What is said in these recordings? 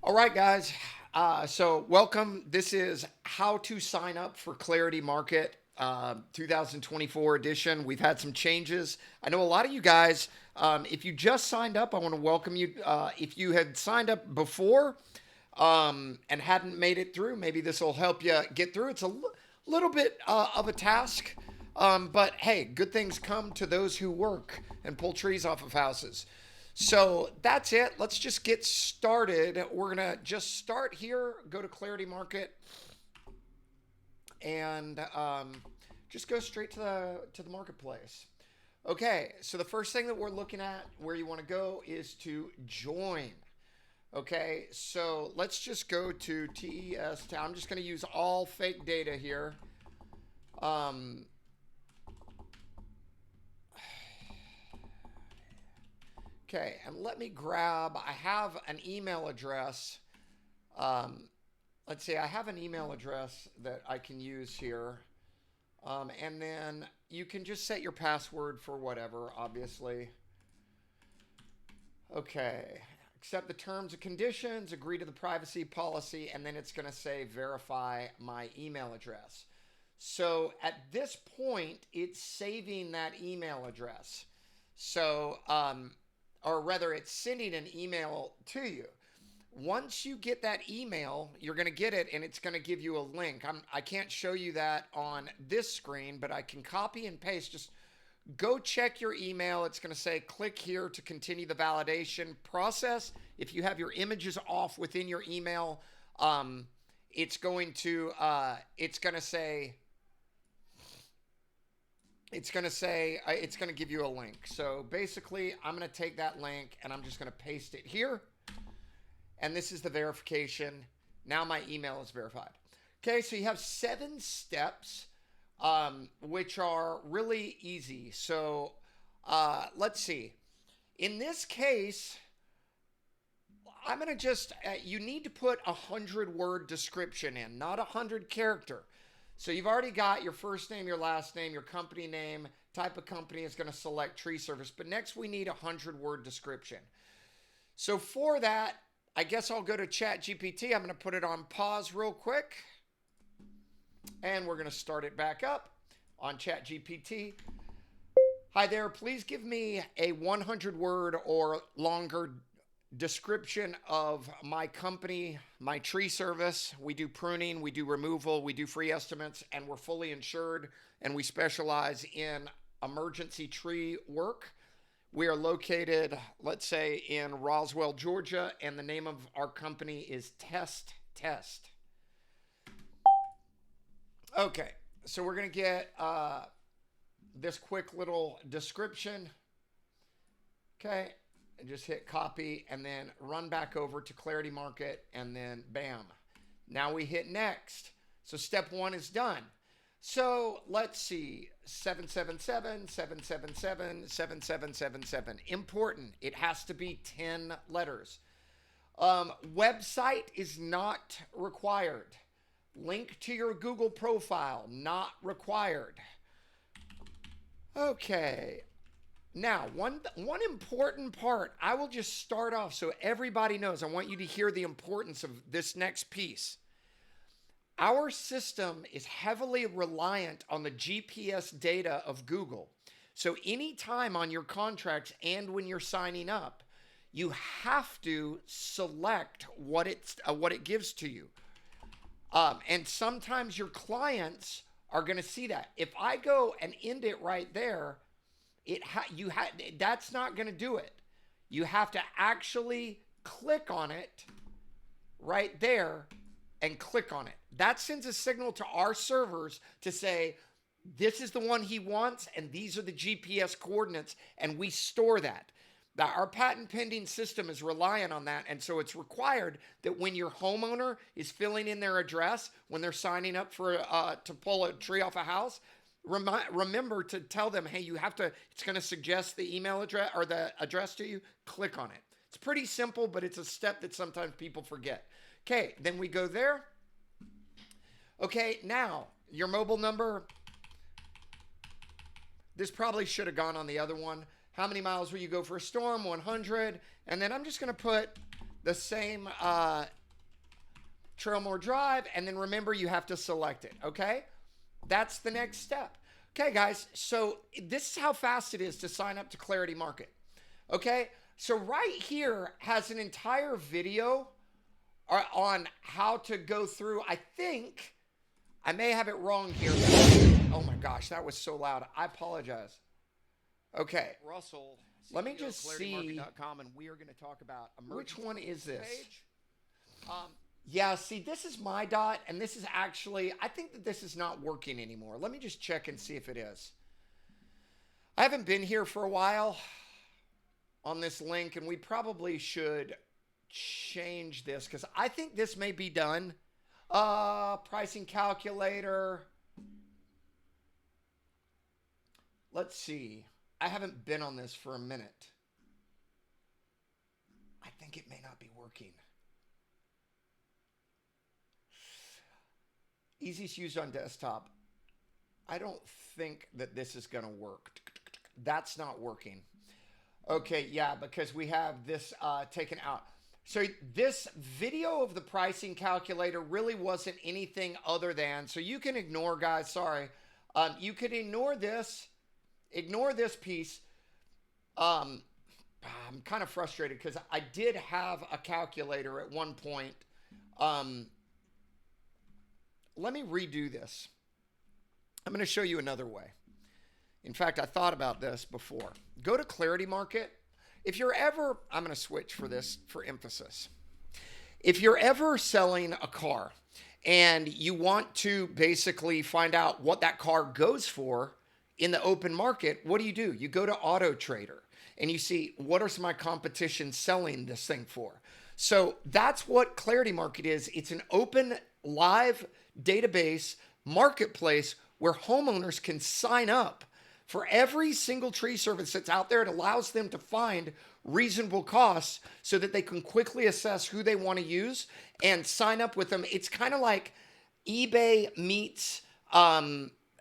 All right, guys. So welcome. This is how to sign up for Clarity Market 2024 edition. We've had some changes. I know a lot of you guys, if you just signed up, I want to welcome you. If you had signed up before and hadn't made it through, maybe this will help you get through. It's a little bit of a task, but hey, good things come to those who work and pull trees off of houses. So that's it. Let's just get started. We're gonna just start here. Go to Clarity Market and just go straight to the marketplace. Okay. So the first thing that we're looking at, where you want to go, is to join. Okay. So let's just go to TES. I'm just gonna use all fake data here. Um, Okay, and let me grab, I have an email address. Um, let's see, I have an email address that I can use here. And then you can just set your password for whatever, obviously. Okay, accept the terms and conditions, agree to the privacy policy, and then it's going to say verify my email address. So at this point, it's saving that email address. So, or rather, it's sending an email to you. Once you get that email, you're going to get it and it's going to give you a link. I can't show you that on this screen, but I can copy and paste. Just go check your email. It's going to say click here to continue the validation process. If you have your images off within your email, it's going to say it's going to give you a link. So basically, I'm going to take that link and I'm just going to paste it here. And this is the verification. Now my email is verified. Okay, so you have 7 steps, which are really easy. So let's see. In this case, I'm going to just, you need to put 100-word description in, not 100-character. So you've already got your first name, your last name, your company name, type of company is going to select tree service. But next we need a 100-word description. So for that, I guess I'll go to ChatGPT. I'm going to put it on pause real quick. And we're going to start it back up on ChatGPT. Hi there, please give me a 100-word or longer description of my company, my tree service. We do pruning, we do removal, we do free estimates, and we're fully insured, and we specialize in emergency tree work. We are located, let's say, in Roswell, Georgia, and the name of our company is Test Test. Okay, so we're going to get this quick little description. Okay, and just hit copy and then run back over to Clarity Market and then bam. Now we hit next. So step 1 is done. So let's see, 777, 777, 7777. Important, it has to be 10 letters. Website is not required. Link to your Google profile, not required. Okay. Now, one important part, I will just start off so everybody knows. I want you to hear the importance of this next piece. Our system is heavily reliant on the GPS data of Google. So anytime on your contracts and when you're signing up, you have to select what it gives to you. And sometimes your clients are going to see that. If I go and end it right there, that's not going to do it. You have to actually click on it right there and click on it. That sends a signal to our servers to say, this is the one he wants, and these are the GPS coordinates, and we store that. Now, our patent pending system is reliant on that, and so it's required that when your homeowner is filling in their address, when they're signing up for to pull a tree off a house, remember to tell them, hey, you have to, it's going to suggest the email address or the address to you. Click on it. It's pretty simple, but it's a step that sometimes people forget. Okay, then we go there. Okay, now your mobile number. This probably should have gone on the other one. How many miles will you go for a storm? 100. And then I'm just going to put the same Trailmore Drive, and then remember you have to select it, okay? That's the next step. Okay, guys, so this is how fast it is to sign up to Clarity Market, okay? So right here has an entire video on how to go through. I think I may have it wrong here. Oh my gosh, that was so loud. I apologize. Okay. Russell, Let me just see. ClearityMarket.com, and we are going to talk about Which one is this? Page. Yeah, see, this is my dot, and this is actually, I think that this is not working anymore. Let me just check and see if it is. I haven't been here for a while on this link, and we probably should change this because I think this may be done. Pricing calculator. Let's see. I haven't been on this for a minute. I think it may not be working. Easiest used on desktop. I don't think that this is going to work. That's not working. Okay, yeah, because we have this taken out. So this video of the pricing calculator really wasn't anything other than, so you can ignore, guys, sorry. You could ignore this piece. I'm kind of frustrated because I did have a calculator at one point. Let me redo this. I'm going to show you another way. In fact, I thought about this before. Go to Clarity Market. If you're ever, I'm going to switch for this for emphasis. If you're ever selling a car and you want to basically find out what that car goes for in the open market, what do? You go to Auto Trader and you see what are some of my competition selling this thing for. So that's what Clarity Market is. It's an open live database marketplace where homeowners can sign up for every single tree service that's out there. It allows them to find reasonable costs so that they can quickly assess who they want to use and sign up with them. It's kind of like eBay meets,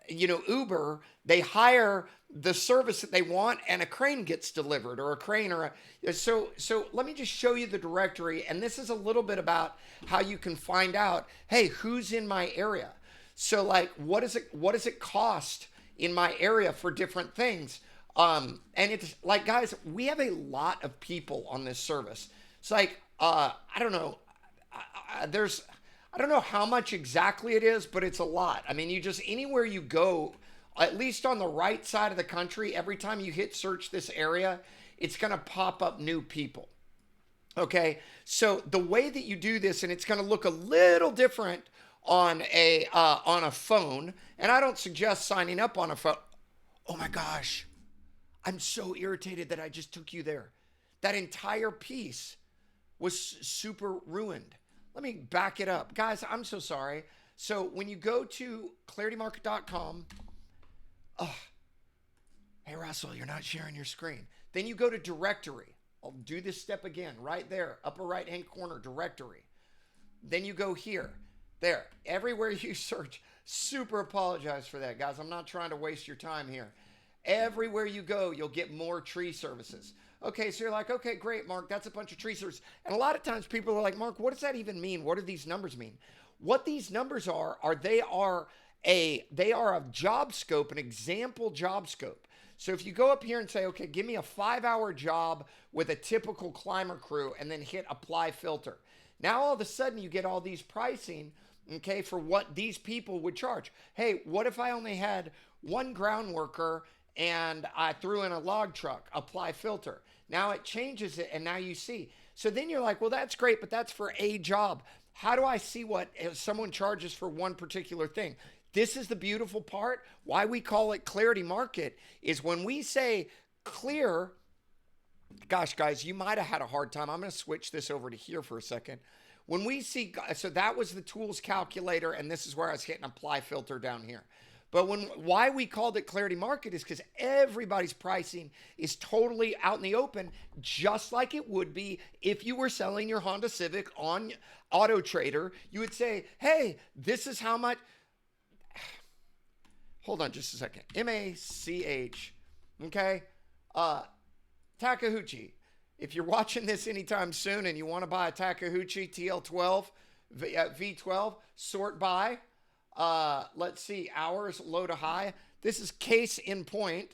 Uber. They hire the service that they want and a crane gets delivered, or a crane or a, so let me just show you the directory. And this is a little bit about how you can find out, hey, who's in my area? So like, what does it cost in my area for different things? And it's like, guys, we have a lot of people on this service. It's like, I don't know. I don't know how much exactly it is, but it's a lot. I mean, you just, anywhere you go, at least on the right side of the country, every time you hit search this area, it's going to pop up new people. Okay. So the way that you do this, and it's going to look a little different on a phone, and I don't suggest signing up on a phone. Oh my gosh. I'm so irritated that I just took you there. That entire piece was super ruined. Let me back it up. Guys, I'm so sorry. So when you go to claritymarket.com, hey, Russell, you're not sharing your screen. Then you go to directory. I'll do this step again, right there, upper right-hand corner, directory. Then you go here, there, everywhere you search. Super apologize for that, guys. I'm not trying to waste your time here. Everywhere you go, you'll get more tree services. Okay, so you're like, okay, great, Mark, that's a bunch of tree services. And a lot of times people are like, Mark, what does that even mean? What do these numbers mean? What these numbers are they are a job scope, an example job scope. So if you go up here and say, okay, give me a 5-hour job with a typical climber crew, and then hit apply filter. Now all of a sudden you get all these pricing, okay, for what these people would charge. Hey, what if I only had one ground worker and I threw in a log truck, apply filter. Now it changes it, and now you see. So then you're like, well, that's great, but that's for a job. How do I see what someone charges for one particular thing? This is the beautiful part. Why we call it Clarity Market is when we say clear, gosh, guys, you might have had a hard time. I'm going to switch this over to here for a second. When we see, so that was the tools calculator, and this is where I was hitting apply filter down here. But why we called it Clarity Market is because everybody's pricing is totally out in the open, just like it would be if you were selling your Honda Civic on Auto Trader. You would say, hey, this is how much. Hold on just a second. M-A-C-H. Okay. Takeuchi. If you're watching this anytime soon and you want to buy a Takeuchi TL12, V12, sort by. Let's see, hours, low to high. This is case in point.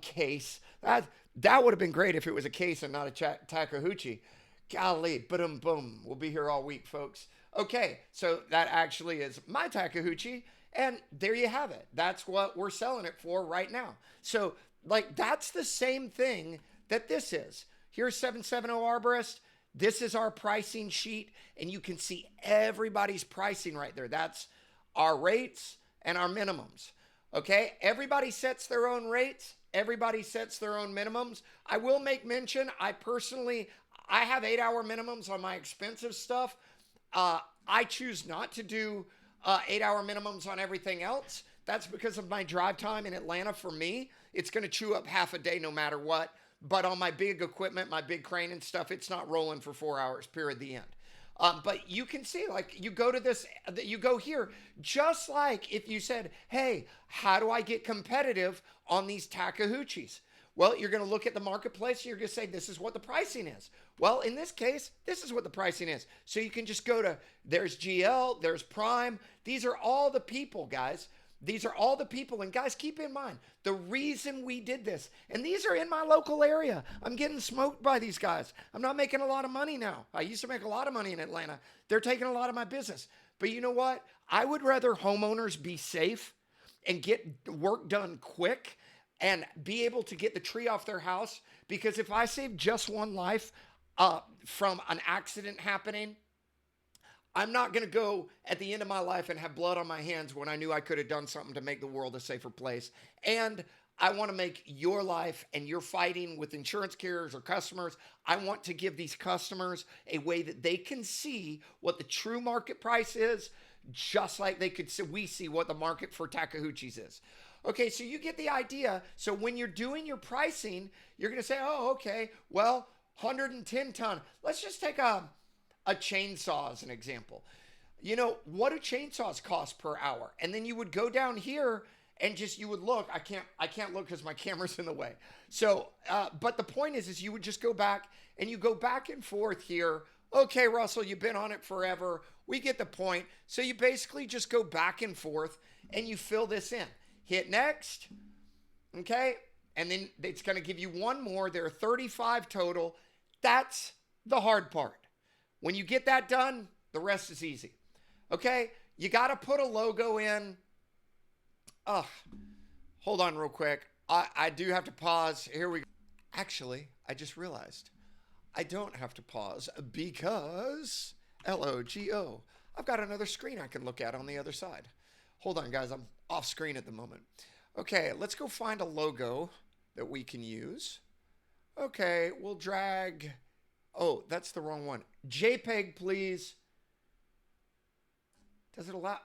Case. That would have been great if it was a case and not a Takaheuchi. Golly, boom, boom. We'll be here all week, folks. Okay, so that actually is my Takaheuchi, and there you have it. That's what we're selling it for right now. So, like, that's the same thing that this is. Here's 770 Arborist. This is our pricing sheet, and you can see everybody's pricing right there. That's our rates and our minimums. Okay, everybody sets their own rates. Everybody sets their own minimums. I will make mention, I have 8-hour minimums on my expensive stuff. I choose not to do 8-hour minimums on everything else. That's because of my drive time in Atlanta. For me, it's going to chew up half a day no matter what. But on my big equipment, my big crane and stuff, it's not rolling for 4 hours, period, the end. But you can see, like, you go to this, you go here, just like if you said, hey, how do I get competitive on these Takaheuchis? Well, you're going to look at the marketplace. You're going to say, this is what the pricing is. Well, in this case, this is what the pricing is. So you can just go to, there's GL, there's Prime. These are all the people, guys. These are all the people. And guys, keep in mind, the reason we did this, and these are in my local area. I'm getting smoked by these guys. I'm not making a lot of money now. I used to make a lot of money in Atlanta. They're taking a lot of my business. But you know what? I would rather homeowners be safe and get work done quick and be able to get the tree off their house. Because if I save just one life from an accident happening, I'm not going to go at the end of my life and have blood on my hands when I knew I could have done something to make the world a safer place. And I want to make your life, and you're fighting with insurance carriers or customers, I want to give these customers a way that they can see what the true market price is, just like we see what the market for Takaheuchis is. Okay, so you get the idea. So when you're doing your pricing, you're going to say, oh, okay, well, 110 ton. Let's just take a chainsaw as an example. You know, what do chainsaws cost per hour? And then you would go down here and you would look. I can't look because my camera's in the way. So, but the point is you would just go back and you go back and forth here. Okay, Russell, you've been on it forever. We get the point. So you basically just go back and forth and you fill this in. Hit next. Okay. And then it's going to give you one more. There are 35 total. That's the hard part. When you get that done, the rest is easy. Okay? You got to put a logo in. Hold on real quick. I do have to pause. Here we go. Actually, I just realized I don't have to pause because LOGO. I've got another screen I can look at on the other side. Hold on, guys. I'm off screen at the moment. Okay, let's go find a logo that we can use. Okay, we'll drag. Oh, that's the wrong one. JPEG, please. Does it allow?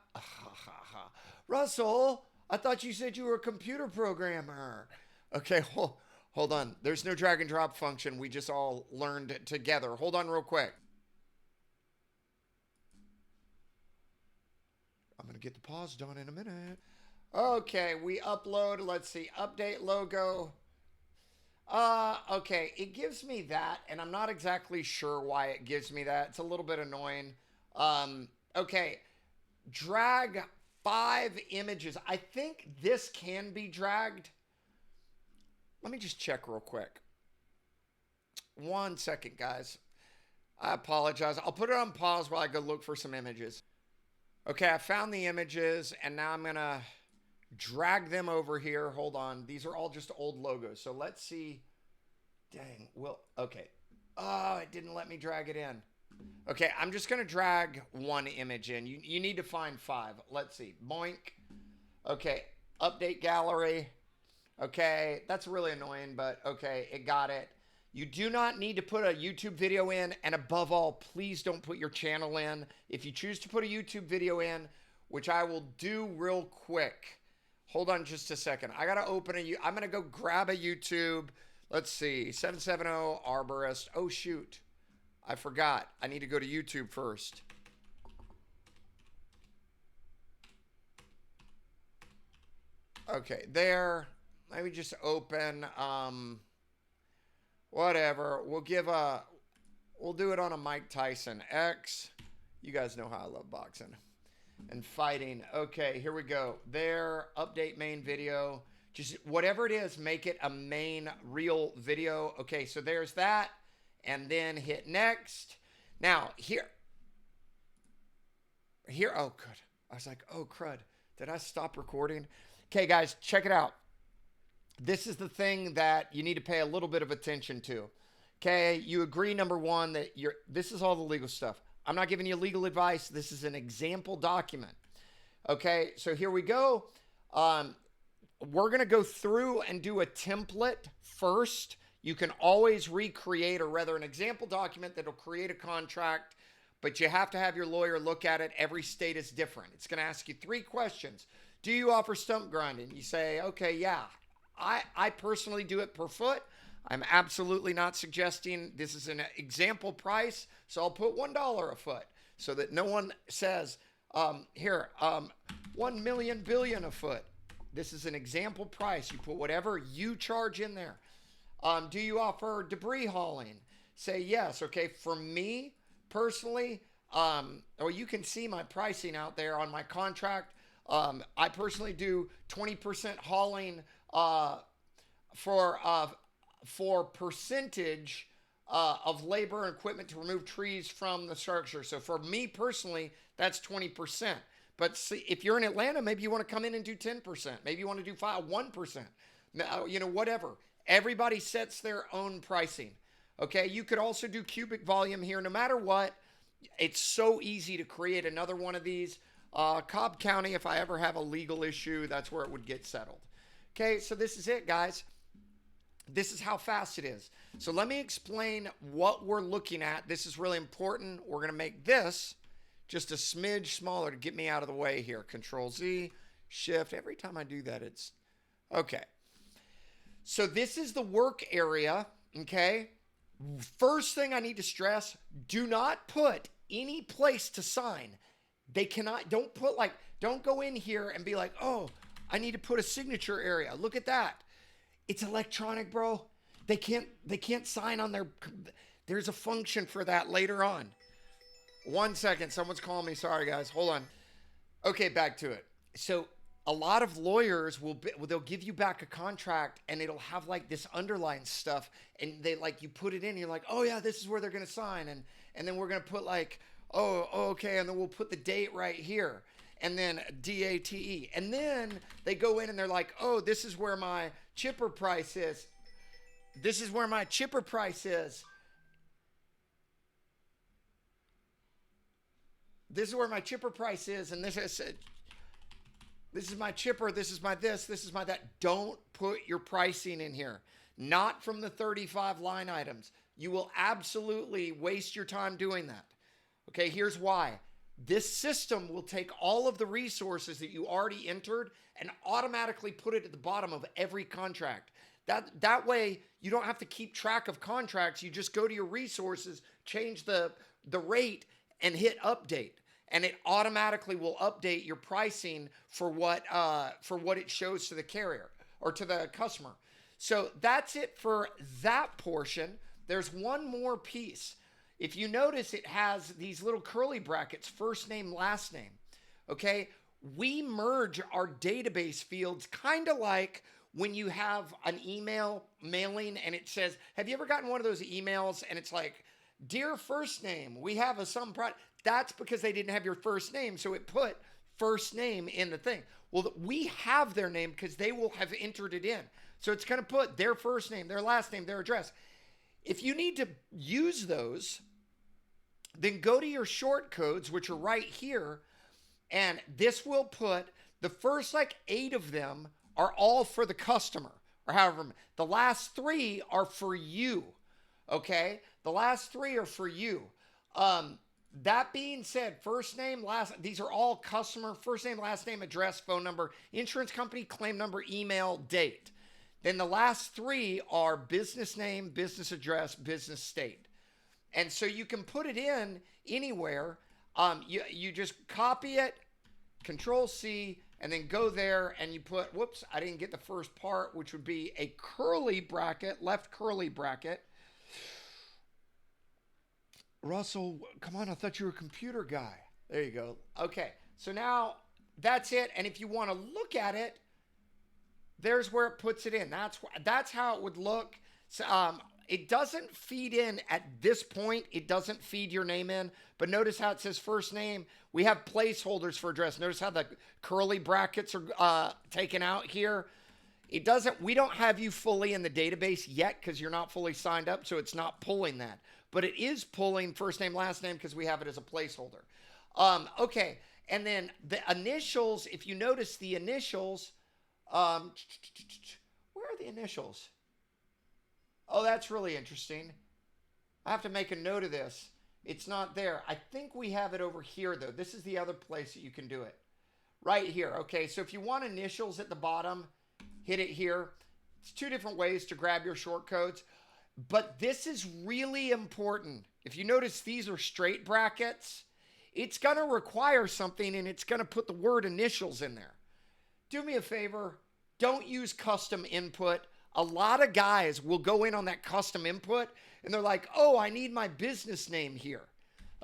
Russell, I thought you said you were a computer programmer. Okay, hold on. There's no drag and drop function. We just all learned it together. Hold on real quick. I'm going to get the pause done in a minute. Okay, we upload. Let's see. Update logo. Okay, it gives me that, and I'm not exactly sure why it gives me that. It's a little bit annoying. Okay, drag 5 images. I think this can be dragged. Let me just check real quick. 1 second, guys. I apologize. I'll put it on pause while I go look for some images. Okay, I found the images, and now I'm going to drag them over here. Hold on. These are all just old logos. So let's see. Dang. Well, okay. Oh, it didn't let me drag it in. Okay, I'm just going to drag 1 image in. You need to find 5. Let's see. Boink. Okay, update gallery. Okay, that's really annoying, but okay, it got it. You do not need to put a YouTube video in, and above all, please don't put your channel in. If you choose to put a YouTube video in, which I will do real quick. Hold on just a second. I got to open I'm going to go grab a YouTube. Let's see. 770 Arborist. Oh, shoot. I forgot. I need to go to YouTube first. Okay, there. Let me just open, whatever. We'll do it on a Mike Tyson. X, You guys know how I love boxing and fighting. Okay, here we go. There, update main video. Just whatever it is, make it a main real video. Okay, so there's that. And then hit next. Now, here. Oh, good. I was like, oh, crud. Did I stop recording? Okay, guys, check it out. This is the thing that you need to pay a little bit of attention to. Okay, you agree, number one, that this is all the legal stuff. I'm not giving you legal advice. This is an example document. Okay, so here we go. We're going to go through and do a template first. You can always recreate, or rather an example document that'll create a contract, but you have to have your lawyer look at it. Every state is different. It's going to ask you 3 questions. Do you offer stump grinding? You say, okay, yeah. I personally do it per foot. I'm absolutely not suggesting this is an example price, so I'll put $1 a foot so that no one says, 1 million billion a foot. This is an example price. You put whatever you charge in there. Do you offer debris hauling? Say yes. Okay, for me personally, or you can see my pricing out there on my contract. I personally do 20% hauling for percentage of labor and equipment to remove trees from the structure. So for me personally, that's 20%. But see, if you're in Atlanta, maybe you want to come in and do 10%. Maybe you want to do 1%. Whatever. Everybody sets their own pricing. Okay, you could also do cubic volume here. No matter what, it's so easy to create another one of these. Cobb County, if I ever have a legal issue, that's where it would get settled. Okay, so this is it, guys. This is how fast it is. So let me explain what we're looking at. This is really important. We're going to make this just a smidge smaller to get me out of the way here. Control Z, Shift. Every time I do that, it's... Okay. So this is the work area, okay? First thing I need to stress, do not put any place to sign. They cannot, don't go in here and be like, oh, I need to put a signature area. Look at that. It's electronic, bro. They can't sign on there's a function for that later on. 1 second, someone's calling me. Sorry, guys. Hold on. Okay, back to it. So a lot of lawyers they'll give you back a contract and it'll have like this underlined stuff, and they you put it in, and you're like, oh yeah, this is where they're going to sign. And then we're going to put oh, okay. And then we'll put the date right here. And then DATE. And then they go in and they're like, oh, this is where my chipper price is. This is where my chipper price is. This is where my chipper price is. And this is my chipper. This is my this. This is my that. Don't put your pricing in here. Not from the 35 line items. You will absolutely waste your time doing that. Okay, here's why. This system will take all of the resources that you already entered and automatically put it at the bottom of every contract. That way, you don't have to keep track of contracts. You just go to your resources, change the rate, and hit update. And it automatically will update your pricing for what it shows to the carrier or to the customer. So that's it for that portion. There's one more piece. If you notice, it has these little curly brackets, first name, last name, okay? We merge our database fields kind of like when you have an email mailing and it says, have you ever gotten one of those emails and it's like, dear first name, we have some product. That's because they didn't have your first name, so it put first name in the thing. Well, we have their name because they will have entered it in. So it's going to put their first name, their last name, their address. If you need to use those, then go to your short codes, which are right here, and this will put the first 8 of them are all for the customer, or however, the last 3 are for you, okay? The last 3 are for you. That being said, first name, last, these are all customer, first name, last name, address, phone number, insurance company, claim number, email, date. Then the last 3 are business name, business address, business state. And so you can put it in anywhere. You just copy it, Control C, and then go there and you put, whoops, I didn't get the first part, which would be a curly bracket, left curly bracket. Russell, come on, I thought you were a computer guy. There you go. Okay, so now that's it. And if you want to look at it, there's where it puts it in. That's how it would look. So, it doesn't feed in at this point. It doesn't feed your name in. But notice how it says first name. We have placeholders for address. Notice how the curly brackets are taken out here. It doesn't. We don't have you fully in the database yet because you're not fully signed up, so it's not pulling that. But it is pulling first name, last name because we have it as a placeholder. Okay, and then the initials. If you notice the initials, where are the initials? Oh, that's really interesting. I have to make a note of this. It's not there. I think we have it over here, though. This is the other place that you can do it. Right here. Okay, so if you want initials at the bottom, hit it here. It's two different ways to grab your short codes. But this is really important. If you notice, these are straight brackets. It's going to require something, and it's going to put the word initials in there. Do me a favor. Don't use custom input. A lot of guys will go in on that custom input and they're like, oh, I need my business name here.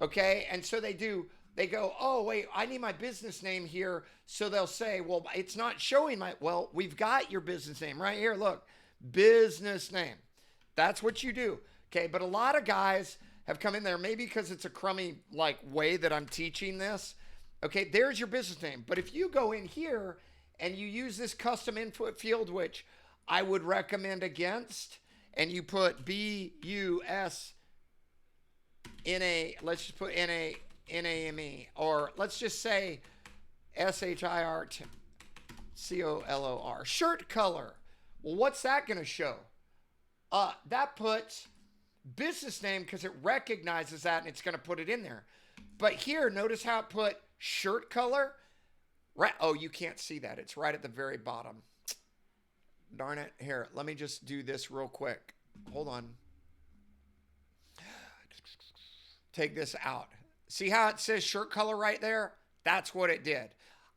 Okay. And so they go, oh, wait, I need my business name here. So they'll say, well, it's not showing well, we've got your business name right here. Look, business name. That's what you do. Okay. But a lot of guys have come in there, maybe because it's a crummy way that I'm teaching this. Okay. There's your business name. But if you go in here and you use this custom input field, which I would recommend against, and you put B-U-S N-A, let's just put N-A-N-A-M-E, or let's just say S-H-I-R-T-C-O-L-O-R, shirt color. Well, what's that going to show? That puts business name because it recognizes that and it's going to put it in there. But here, notice how it put shirt color. Right. Oh, you can't see that. It's right at the very bottom. Darn it. Here, let me just do this real quick. Hold on. Take this out. See how it says shirt color right there? That's what it did.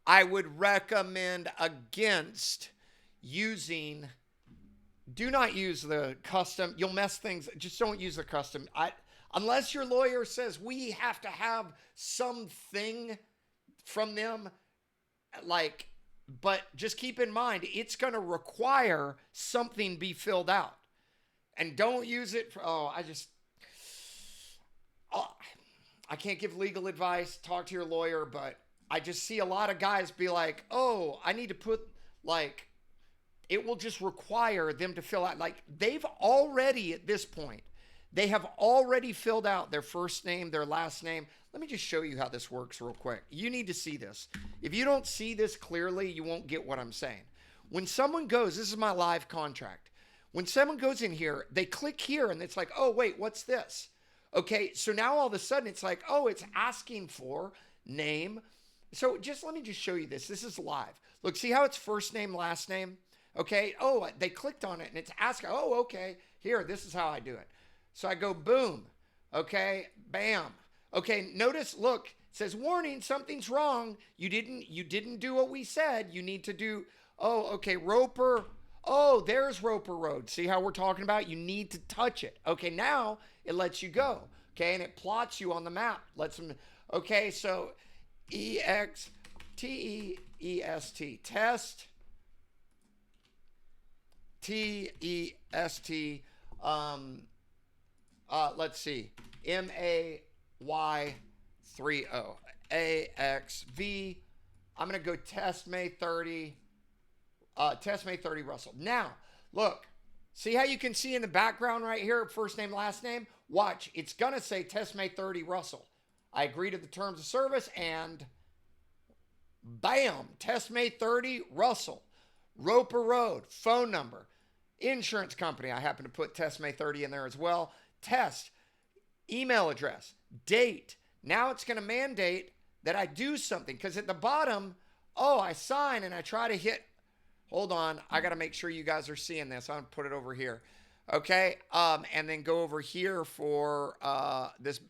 I would recommend against using, do not use the custom. You'll mess things. Just don't use the custom. Unless your lawyer says we have to have something from them, but just keep in mind, it's going to require something be filled out. And don't use it for, I can't give legal advice. Talk to your lawyer, but I just see a lot of guys be like, oh, I need to put, it will just require them to fill out. They've already, at this point, they have already filled out their first name, their last name. Let me just show you how this works real quick. You need to see this. If you don't see this clearly, you won't get what I'm saying. When someone goes, this is my live contract. When someone goes in here, they click here and it's like, oh, wait, what's this? Okay, so now all of a sudden it's like, oh, it's asking for name. So let me just show you this. This is live. Look, see how it's first name, last name? Okay, oh, they clicked on it and it's asking, oh, okay, here, this is how I do it. So I go, boom, okay, bam. Okay, notice, look, it says, warning, something's wrong. You didn't do what we said. You need to do, oh, okay, Roper. Oh, there's Roper Road. See how we're talking about? You need to touch it. Okay, now it lets you go. Okay, and it plots you on the map. Lets them, okay, so E-X-T-E-E-S-T, test, T-E-S-T, let's see, M-A-Y-3-O, A-X-V. I'm going to go test May 30, Russell. Now, look, see how you can see in the background right here, first name, last name? Watch, it's going to say test May 30, Russell. I agree to the terms of service and bam, test May 30, Russell. Roper Road, phone number, insurance company. I happen to put test May 30 in there as well. Test, email address, date. Now it's going to mandate that I do something because at the bottom, oh, I sign and I try to hit, hold on, I got to make sure you guys are seeing this. I'm going to put it over here. Okay, and then go over here for this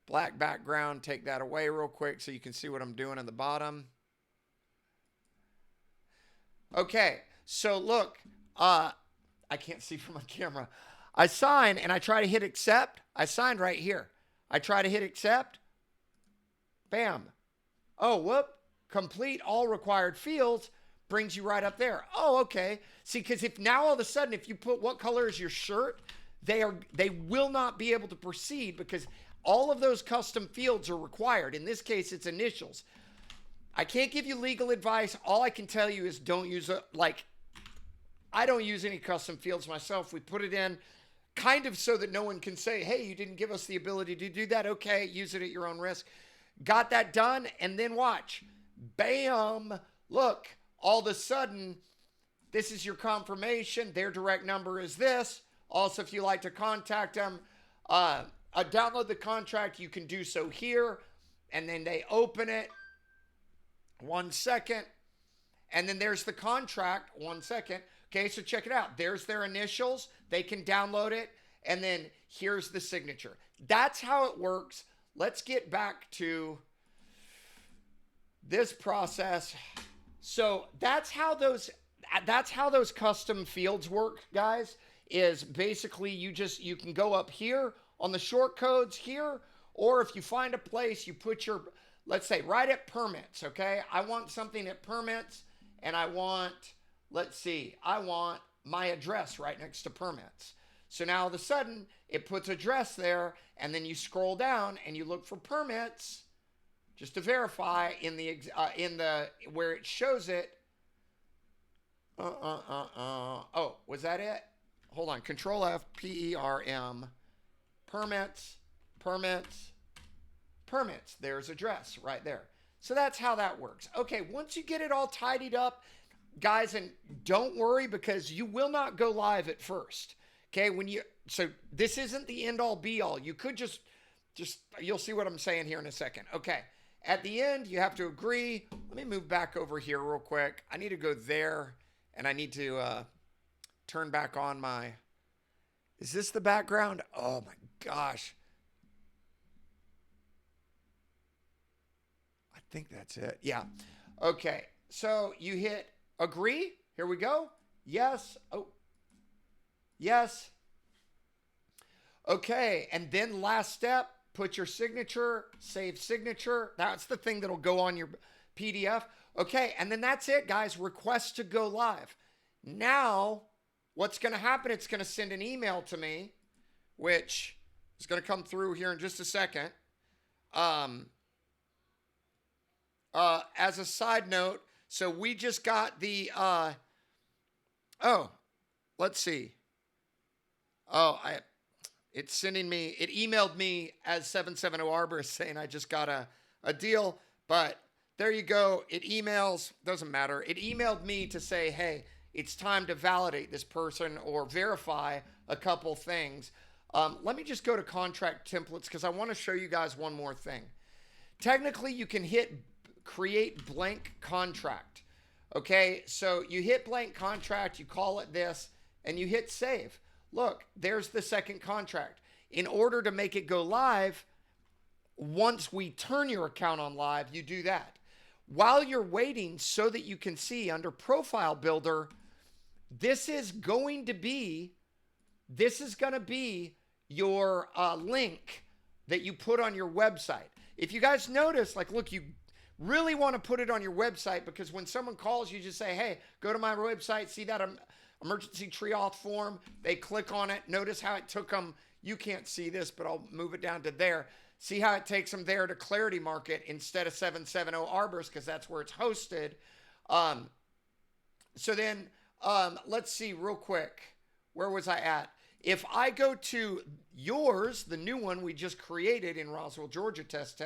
black background. Take that away real quick so you can see what I'm doing at the bottom. Okay, so look, I can't see from my camera. I sign and I try to hit accept. I signed right here. I try to hit accept. Bam. Oh, whoop. Complete all required fields brings you right up there. Oh, okay. See, because if now all of a sudden, if you put what color is your shirt, they will not be able to proceed because all of those custom fields are required. In this case, it's initials. I can't give you legal advice. All I can tell you is don't use it. Like, I don't use any custom fields myself. We put it in kind of so that no one can say, hey, you didn't give us the ability to do that. Okay, use it at your own risk. Got that done, and then watch. Bam. Look, all of a sudden, this is your confirmation. Their direct number is this. Also, if you like to contact them, download the contract. You can do so here. And then they open it. 1 second. And then there's the contract. 1 second. Okay, so check it out. There's their initials. They can download it. And then here's the signature. That's how it works. Let's get back to this process. So that's how those custom fields work, guys, is basically you can go up here on the short codes here, or if you find a place, you put your, let's say right at permits, okay? I want something at permits, and I want my address right next to permits. So now all of a sudden it puts address there, and then you scroll down and you look for permits just to verify in the where it shows it. Oh, was that it? Hold on. Control F, PERM, permits. There's address right there. So that's how that works. Okay, once you get it all tidied up, guys, and don't worry because you will not go live at first. Okay, so this isn't the end all be all. You could just you'll see what I'm saying here in a second. Okay, at the end, you have to agree. Let me move back over here real quick. I need to go there, and I need to turn back on my, is this the background? Oh my gosh. I think that's it. Yeah. Okay, so you hit agree. Here we go. Yes. Oh, yes. Okay, and then last step, put your signature, save signature. That's the thing that'll go on your PDF. Okay, and then that's it, guys. Request to go live. Now, what's going to happen, it's going to send an email to me, which is going to come through here in just a second. As a side note, so we just got the, let's see. It emailed me as 770 Arbor saying I just got a deal, but there you go. It emails, doesn't matter. It emailed me to say, hey, it's time to validate this person or verify a couple things. Let me just go to contract templates because I want to show you guys one more thing. Technically, you can hit create blank contract. Okay, so you hit blank contract, you call it this, and you hit save. Look, there's the second contract. In order to make it go live, once we turn your account on live, you do that. While you're waiting so that you can see under Profile Builder, this is going to be your link that you put on your website. If you guys notice, like, look, you really want to put it on your website because when someone calls, you just say, hey, go to my website, see that emergency tree auth form. They click on it. Notice how it took them. You can't see this, but I'll move it down to there. See how it takes them there to Clarity Market instead of 770 Arbors because that's where it's hosted. So then let's see real quick. Where was I at? If I go to yours, the new one we just created in Roswell, Georgia test.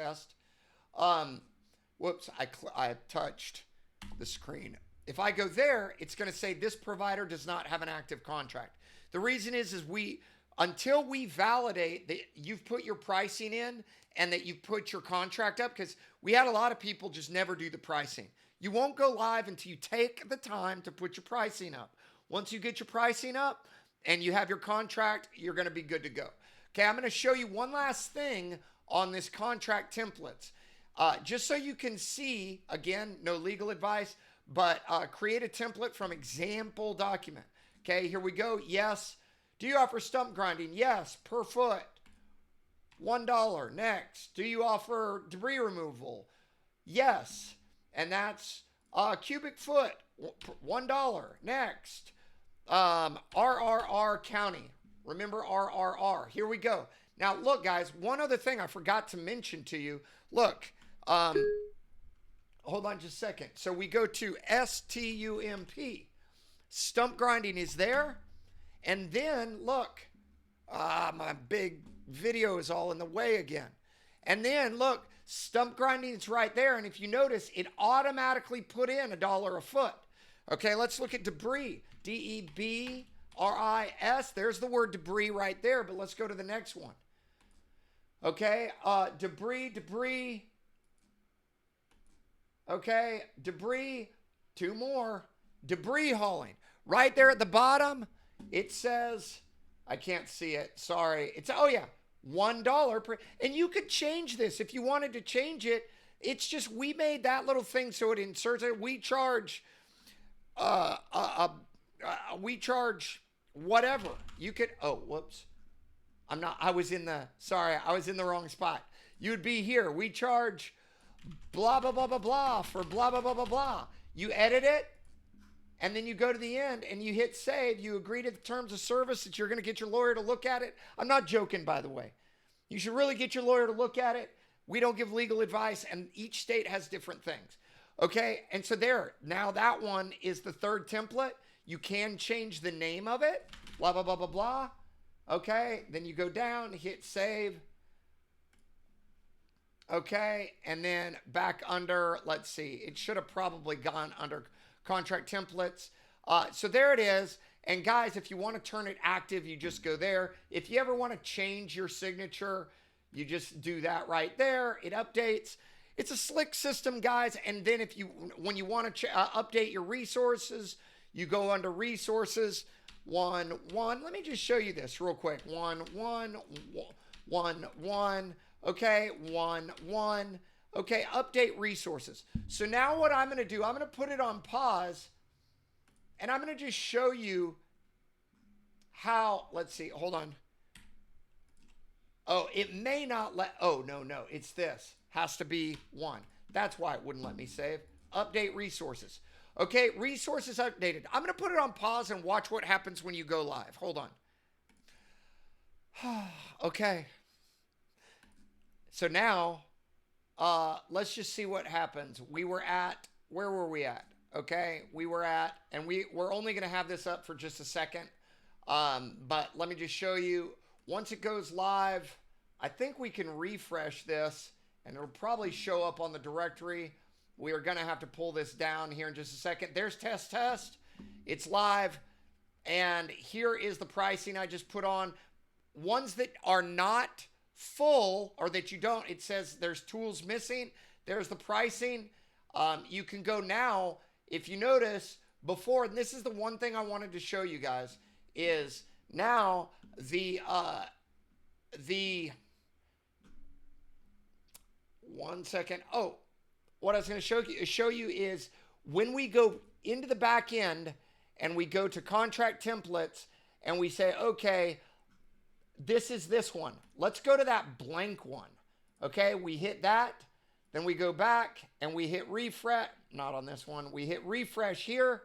Whoops, I touched the screen. If I go there, it's going to say this provider does not have an active contract. The reason is until we validate that you've put your pricing in and that you've put your contract up, because we had a lot of people just never do the pricing. You won't go live until you take the time to put your pricing up. Once you get your pricing up and you have your contract, you're going to be good to go. Okay, I'm going to show you one last thing on this contract templates. Just so you can see, again, no legal advice, but create a template from example document. Okay, here we go. Yes. Do you offer stump grinding? Yes. Per foot. $1. Next, do you offer debris removal? Yes. And that's cubic foot, $1. Next, RRR County. Remember RRR. Here we go. Now, look, guys, one other thing I forgot to mention to you. Look, hold on just a second. So we go to STUMP. Stump grinding is there. And then, look, my big video is all in the way again. And then, look, stump grinding is right there. And if you notice, it automatically put in $1 a foot. Okay, let's look at debris. DEBRIS. There's the word debris right there, but let's go to the next one. Okay, debris. Okay, debris, 2 more. Debris hauling. Right there at the bottom, it says, I can't see it, sorry. It's, oh yeah, $1 per, and you could change this if you wanted to change it. It's just, we made that little thing so it inserts it. We charge, we charge whatever. You could, oh, whoops. I was in the wrong spot. You'd be here. We charge blah, blah, blah, blah, blah for blah, blah, blah, blah, blah. You edit it, and then you go to the end, and you hit save. You agree to the terms of service that you're going to get your lawyer to look at it. I'm not joking, by the way. You should really get your lawyer to look at it. We don't give legal advice, and each state has different things. Okay, and so there. Now that one is the third template. You can change the name of it. Blah, blah, blah, blah, blah. Okay, then you go down, hit save. Okay, and then back under, let's see, it should have probably gone under contract templates. So there it is. And guys, if you want to turn it active, you just go there. If you ever want to change your signature, you just do that right there. It updates. It's a slick system, guys. And then when you want to update your resources, you go under resources. 1, 1. Let me just show you this real quick. 1, 1, 1, 1. Okay, 1, 1. Okay, update resources. So now what I'm going to do, I'm going to put it on pause, and I'm going to just show you how, let's see, hold on. Oh, it may not let, oh, no, it's this. Has to be 1. That's why it wouldn't let me save. Update resources. Okay, resources updated. I'm going to put it on pause and watch what happens when you go live. Hold on. Okay. So now, let's just see what happens. We were at, where were we at? Okay, we were at, and we're only going to have this up for just a second. But let me just show you. Once it goes live, I think we can refresh this, and it'll probably show up on the directory. We are going to have to pull this down here in just a second. There's test. It's live. And here is the pricing I just put on. Ones that are not full, or that you don't, it says there's tools missing. There's the pricing. You can go now. If you notice before, and this is the one thing I wanted to show you guys, is now the 1 second. Oh, what I was going to show you is when we go into the back end and we go to contract templates and we say, okay, this is this one. Let's go to that blank one. Okay, we hit that. Then we go back and we hit refresh. Not on this one. We hit refresh here.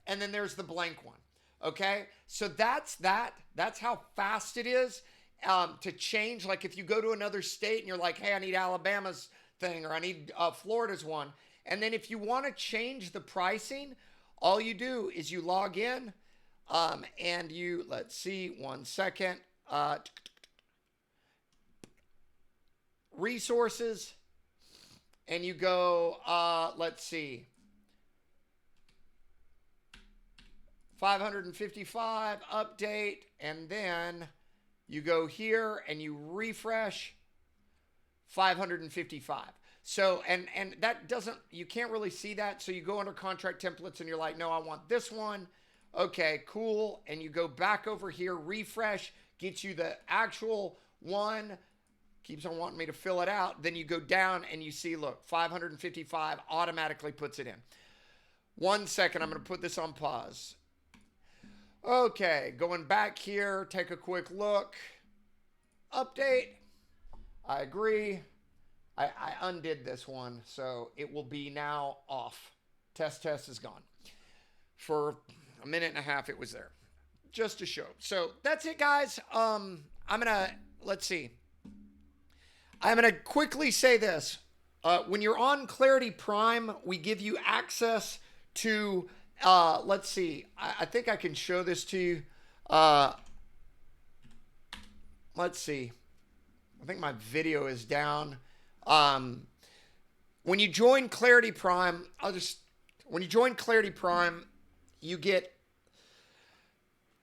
And then there's the blank one. Okay, so that's that. That's how fast it is to change. Like if you go to another state and you're like, hey, I need Alabama's thing, or I need Florida's one. And then if you want to change the pricing, all you do is you log in and you, let's see, 1 second. Resources, and you go, let's see, 555, update, and then you go here and you refresh 555. So, and that doesn't, you can't really see that. So you go under contract templates and you're like, no, I want this one. Okay, cool. And you go back over here, refresh, gets you the actual one, keeps on wanting me to fill it out. Then you go down and you see, look, 555 automatically puts it in. 1 second, I'm going to put this on pause. Okay, going back here, take a quick look. update. I agree. I undid this one, so it will be now off. Test is gone. For a minute and a half, it was there. Just to show. So that's it, guys. Let's see. I'm going to quickly say this. When you're on Clarity Prime, we give you access to, let's see. I think I can show this to you. Let's see. I think my video is down. When you join Clarity Prime, when you join Clarity Prime, you get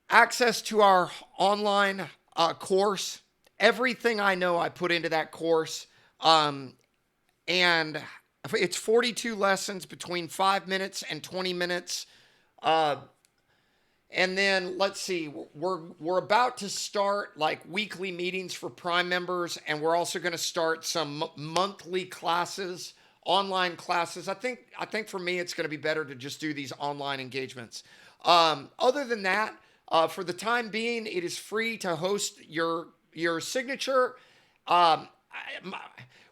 access to our online course. Everything I know, I put into that course. And it's 42 lessons between 5 minutes and 20 minutes. And then let's see, we're about to start like weekly meetings for Prime members, and we're also going to start some monthly classes, online classes. I think for me, it's going to be better to just do these online engagements. Other than that, for the time being, it is free to host your signature.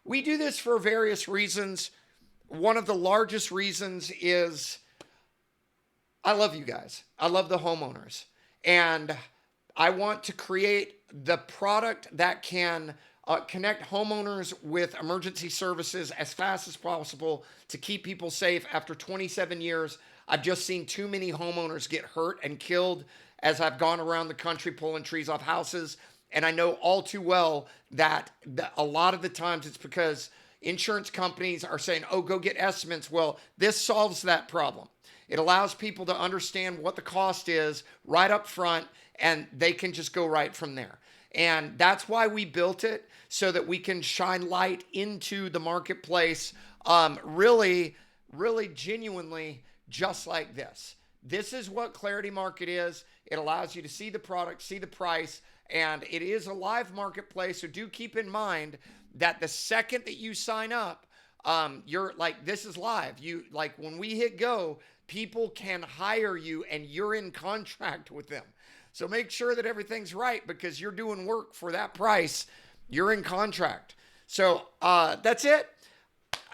We do this for various reasons. One of the largest reasons is I love you guys. I love the homeowners. And I want to create the product that can connect homeowners with emergency services as fast as possible to keep people safe. After 27 years, I've just seen too many homeowners get hurt and killed as I've gone around the country pulling trees off houses. And I know all too well that a lot of the times it's because insurance companies are saying, oh, go get estimates. Well, this solves that problem. It allows people to understand what the cost is right up front, and they can just go right from there. And that's why we built it, so that we can shine light into the marketplace really, really genuinely just like this. This is what Clarity Market is. It allows you to see the product, see the price, and it is a live marketplace. So do keep in mind that the second that you sign up, you're like, this is live. You like when we hit go, people can hire you and you're in contract with them. So make sure that everything's right, because you're doing work for that price. You're in contract. So that's it.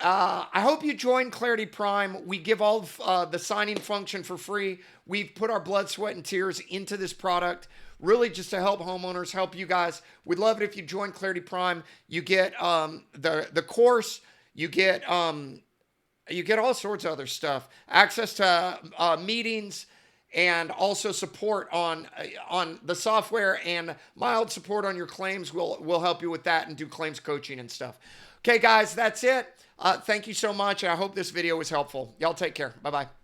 I hope you join Clarity Prime. We give all of, the signing function for free. We've put our blood, sweat, and tears into this product, really just to help homeowners, help you guys. We'd love it if you join Clarity Prime. You get the course. You get all sorts of other stuff, access to meetings, and also support on the software, and mild support on your claims. We'll help you with that and do claims coaching and stuff. Okay, guys, that's it. Thank you so much. I hope this video was helpful. Y'all take care. Bye-bye.